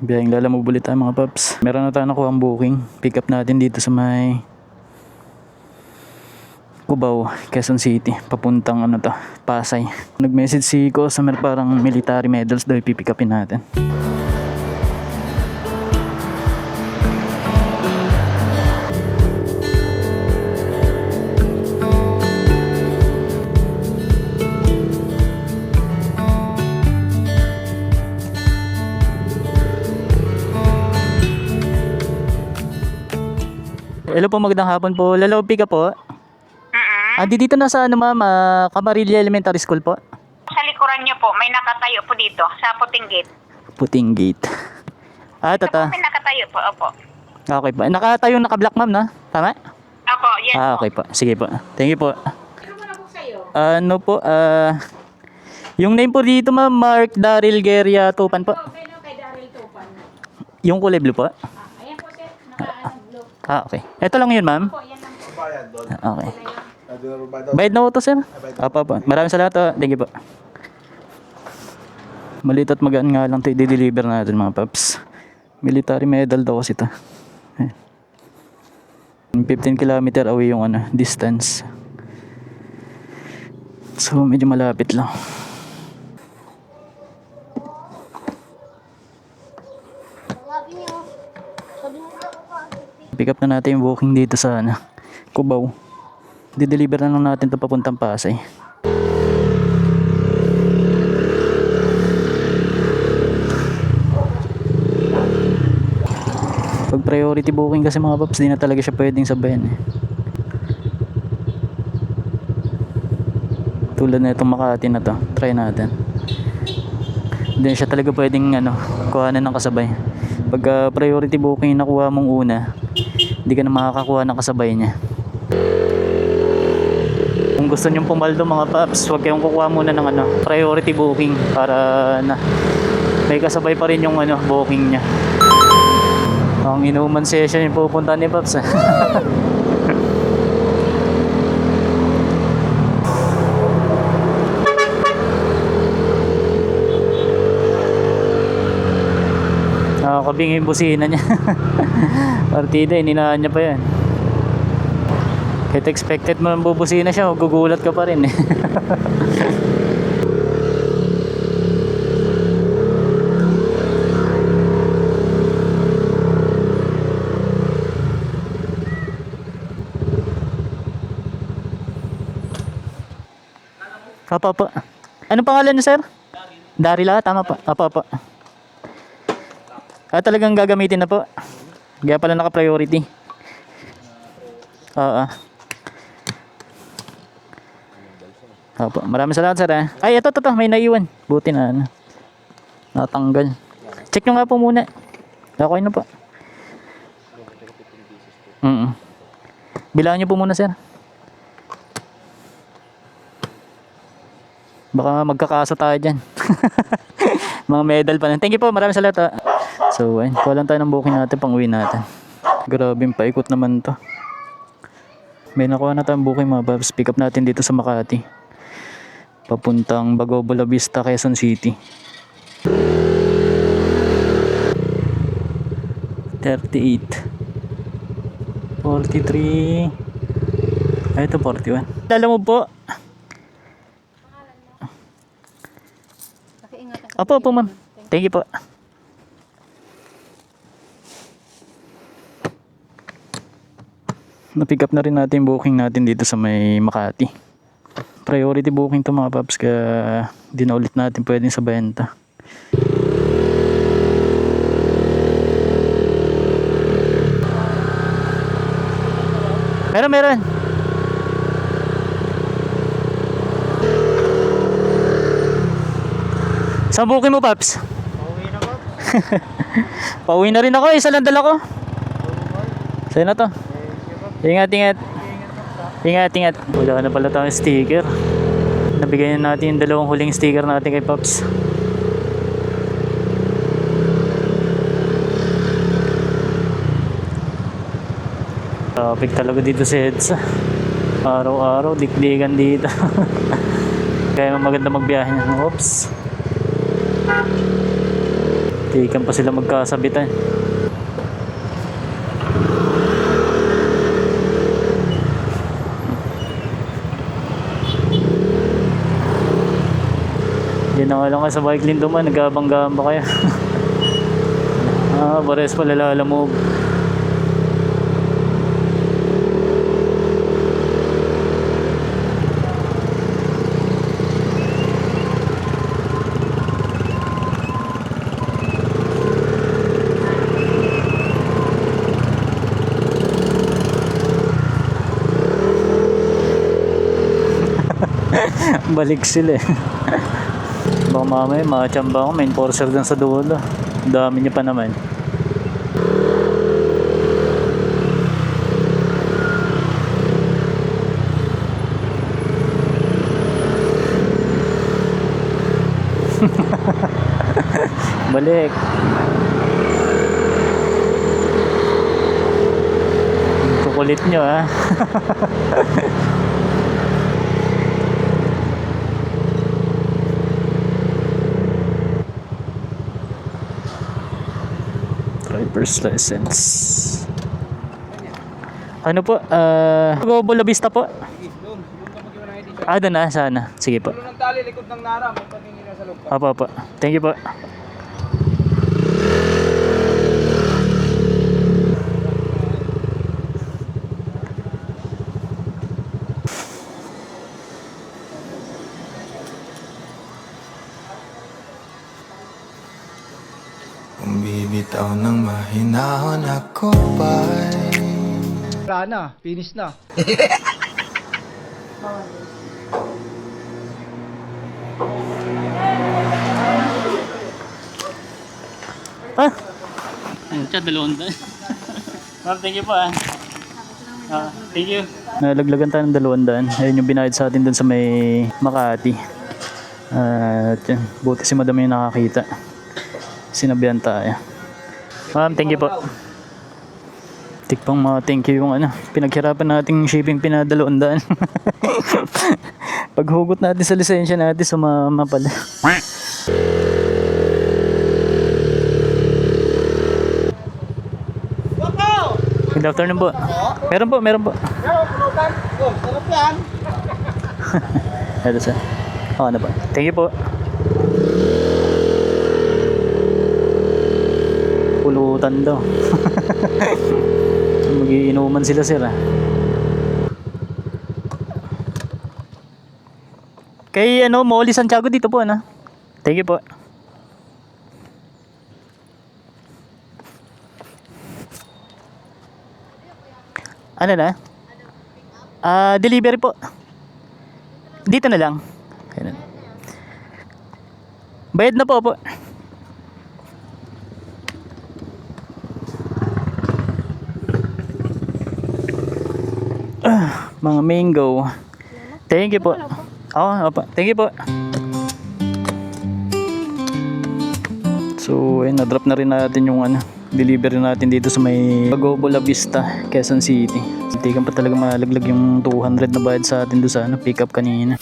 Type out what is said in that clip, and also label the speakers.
Speaker 1: Biyayang lalamog ulit tayo mga paps. Meron na tayo nakuha ang booking. Pick up natin dito sa may Cubao, Quezon City. Papuntang Pasay. Nag-message si customer parang military medals daw ipipick upin natin. Hello po, magandang hapon po. Lalaw pick up po. Dito na sa ma'am, Camarillo Elementary School po.
Speaker 2: Sa likuran niyo po, may nakatayo po dito, sa puting gate.
Speaker 1: Puting gate.
Speaker 2: May nakatayo po, opo.
Speaker 1: Okay po. Nakatayo naka-black ma'am na? Tama?
Speaker 2: Opo, yes po.
Speaker 1: Okay po. Sige po. Thank you po. Ano po, yung name po dito ma'am, Mark Daryl Guerra Tupan po.
Speaker 3: Okay, no, kay Daryl Tupan.
Speaker 1: Yung kulay blue po?
Speaker 3: Ayan po sir, naka-blue.
Speaker 1: Okay. Ito lang yun ma'am?
Speaker 3: Po, yan lang po.
Speaker 1: Okay. Bayad na po to sir? Apa po. Maraming salamat po. Thank you po. Maliit at magaan nga lang ito i-deliver natin mga paps. Military medal daw kasi ito. 15 km away yung distance. So medyo malapit lang. Pick up na natin yung booking dito sa Cubao. Di-deliver na lang natin ito papuntang Pasay. Pag priority booking kasi mga paps, di na talaga siya pwedeng sabayan Tulad na itong Makati na to, try natin. Hindi siya talaga pwedeng kuhanan ng kasabay. Pag priority booking nakuha mong una, hindi ka na makakakuha ng kasabay niya. Kung gusto nyong pumaldo mga paps, huwag kayong kukuha muna ng priority booking para may kasabay pa rin yung booking niya. Ang inuman session yung pupunta ni paps. Nakakabing yung busina niya. Partida, ininaan niya pa yan. Kahit expected mo nang bubusina siya, gugulat ka pa rin Apa. Anong pangalan niyo, sir? Darila, tama pa. Apa. Talagang gagamitin na po. Kaya pala naka-priority. Opo, maraming salamat sir Ay, ito, may naiwan. Buti na natanggal. Check nyo nga po muna. Okay na po. Bilangin nyo po muna sir. Baka magkakaso tayo dyan. Mga medal pa na. Thank you po, maraming salamat So, ayun, kuha lang tayo ng booking natin pang uwi natin. Grabe, paikot naman to. May nakuha na tayong booking mga babs. Pick up natin dito sa Makati. Papuntang Bago Bola Vista, Quezon City. 38 43 ito 41. Lala mo po. Opo ma'am. Thank you po. Na-pick up na rin natin yung booking natin dito sa may Makati. Priority booking to mga paps, kaya di na ulit natin pwedeng sabayan to. Meron. Saan booking mo paps?
Speaker 4: Pauwi na ba?
Speaker 1: Pauwi na rin ako, isa lang dala ko. Sa'yo na to. Ingat. Wala na pala tayong sticker. Nabigay na natin yung dalawang huling sticker natin kay Pops. Traffic talaga dito sa EDSA. Araw-araw, dikdikan dito. Kaya maganda magbiyahe niya. Oops. Tikan pa sila magkasabitan. Hindi na nga lang kayo sa bike lane duman, nagabanggaan ba kayo? Pares pala lalamove. Balik sila eh. Baka mamaya makachamba ako, may enforcer dun sa dulo. Dami niya pa naman. Balik. Kukulit nyo ha. Driver's license. Ano po? Go Bola Vista po. Doon na, sana. Sige po.
Speaker 4: Ng tali, likod ng Nara, may patingin na sa loob.
Speaker 1: Apo. Thank you po.
Speaker 5: Kung bibitaw ng mahinahon ako ba'y
Speaker 4: Wala na, finish na.
Speaker 1: Ayun siya, 200. Ma'am, thank you po ah. Thank you. Nalaglagan tayo ng 200. Ayun yung binayad sa atin dun sa may Makati. At yan, buti si madam yung nakakita. Sinabihan tayo. Ma'am, thank you po. Tikpang mga thank you yung pinaghirapan nating shipping pinadalawandaan. Paghugot natin sa lisensya natin, sumama pala. Good afternoon po. Meron po.
Speaker 4: Sarap yan.
Speaker 1: Ito sir. Na po. Thank you po. Pulutan daw. Magiinuman sila sir ah. Kay Molly Santiago dito po Thank you po. Ano na? Delivery po. Dito na lang. Ayun. Bayad na po. Mga mango. Thank you po. Opo. Thank you po. So, na-drop na rin natin yung delivery natin dito sa may Go Bola Vista, Quezon City. Tikan pa talaga malaglag yung 200 na bayad sa atin doon sa pick up kanina.